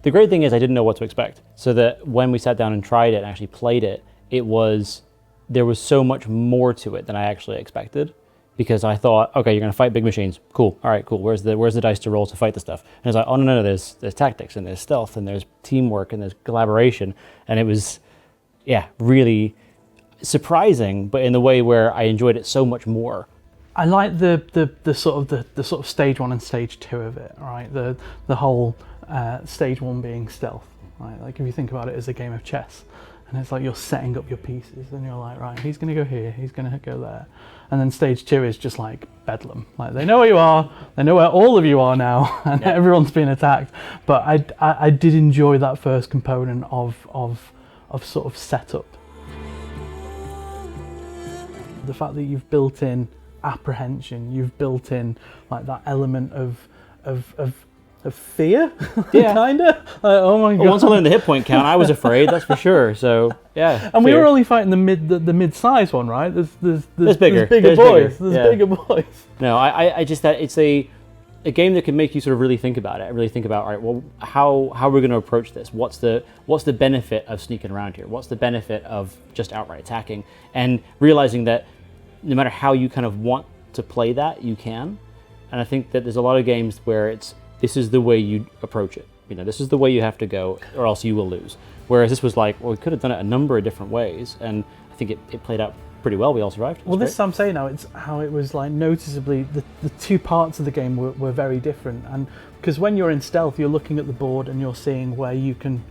the great thing is I didn't know what to expect. So that when we sat down and tried it and actually played it, there was so much more to it than I actually expected. Because I thought, okay, you're going to fight big machines. Cool. All right, cool. Where's the dice to roll to fight the stuff? And it's like, oh, no, there's tactics, and there's stealth, and there's teamwork, and there's collaboration. And it was, really surprising, but in the way where I enjoyed it so much more. I like the sort of stage 1 and stage 2 of it, right? The whole stage 1 being stealth, right? Like if you think about it as a game of chess, and it's like you're setting up your pieces, and you're like, right, he's going to go here, he's going to go there. And then stage 2 is just like bedlam. Like they know where you are, they know where all of you are now, and everyone's being attacked. But I did enjoy that first component of sort of setup. The fact that you've built in apprehension, you've built in like that element of fear, kinda. Like, oh my god! Well, once I learned the hit point count, I was afraid. That's for sure. So yeah. And we were only fighting the mid-size one, right? There's bigger boys. There's bigger boys. No, I just that it's a game that can make you sort of really think about it. Really think about, all right, well, how are we going to approach this? What's the benefit of sneaking around here? What's the benefit of just outright attacking? And realizing that no matter how you kind of want to play that, you can. And I think that there's a lot of games where this is the way you approach it. This is the way you have to go, or else you will lose. Whereas this was like, well, we could have done it a number of different ways, and I think it played out pretty well. We all survived. Well, this I'm saying now, it's how it was like noticeably the two parts of the game were very different, and because when you're in stealth, you're looking at the board and you're seeing where you can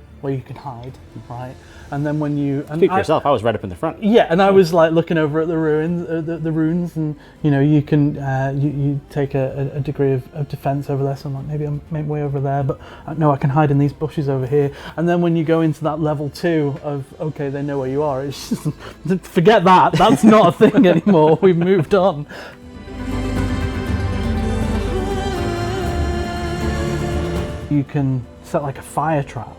hide, right? And then when you speak for yourself, I was right up in the front. Yeah, and I was like looking over at the runes, and you can you take a degree of defense over there. So I'm like, maybe I'm way over there, but no, I can hide in these bushes over here. And then when you go into that level 2 of okay, they know where you are. It's just forget that. That's not a thing anymore. We've moved on. You can set like a fire trap,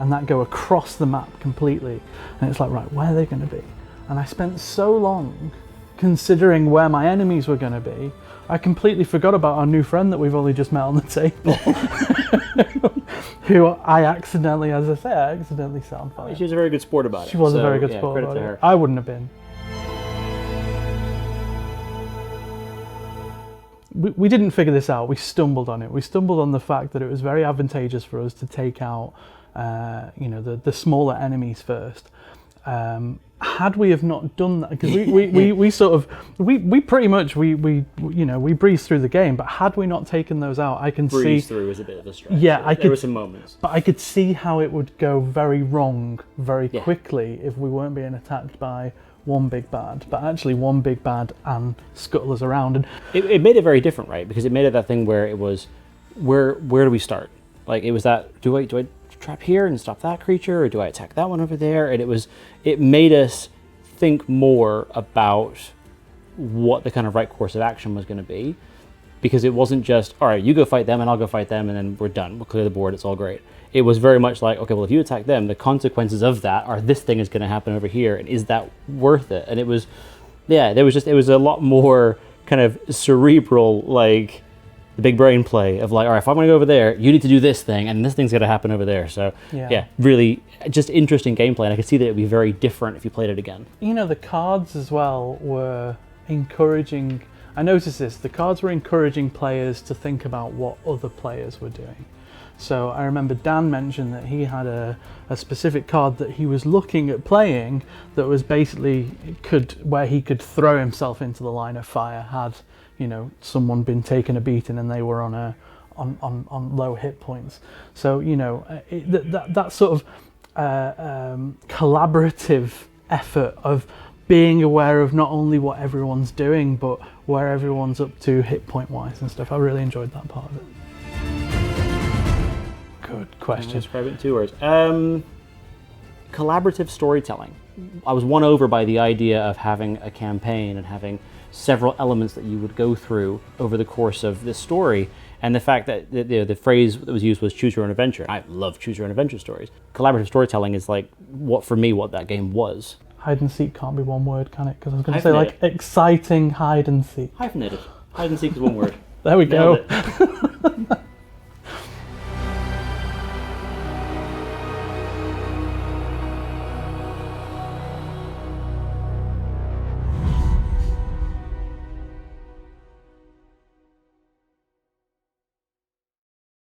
and that go across the map completely, and it's like, right, where are they going to be? And I spent so long considering where my enemies were going to be, I completely forgot about our new friend that we've only just met on the table, who I accidentally set on fire. She was a very good sport about it. She was a very good sport about it. I wouldn't have been. We didn't figure this out, we stumbled on it. We stumbled on the fact that it was very advantageous for us to take out the smaller enemies first. Had we have not done that, because we pretty much breezed through the game, but had we not taken those out, I can see breeze through was a bit of a stretch. Yeah, there were some moments, but I could see how it would go very wrong very quickly if we weren't being attacked by one big bad, but actually one big bad and scuttlers around. And it made it very different, right? Because it made it that thing where it was, where do we start? Like it was that, do I trap here and stop that creature, or do I attack that one over there? And it made us think more about what the kind of right course of action was going to be, because it wasn't just, all right, you go fight them and I'll go fight them and then we're done, we'll clear the board, it's all great. It was very much like, okay, well, if you attack them, the consequences of that are this thing is going to happen over here, and is that worth it? And it was, it was a lot more kind of cerebral, like the big brain play of like, all right, if I'm going to go over there, you need to do this thing, and this thing's going to happen over there. So really just interesting gameplay, and I could see that it would be very different if you played it again. The cards as well were encouraging. I noticed this, the cards were encouraging players to think about what other players were doing. So I remember Dan mentioned that he had a specific card that he was looking at playing that was basically where he could throw himself into the line of fire had someone been taking a beating and they were on low hit points. So that sort of collaborative effort of being aware of not only what everyone's doing but where everyone's up to hit point wise and stuff. I really enjoyed that part of it. Good question. Describe it in 2 words. Collaborative storytelling. I was won over by the idea of having a campaign and having several elements that you would go through over the course of this story, and the fact that the phrase that was used was choose your own adventure. I love choose your own adventure stories. Collaborative storytelling is like what that game was. Hide and seek can't be one word, can it? Because I was going to say like exciting hide and seek. Hyphenated. Hide and seek is one word. There we go.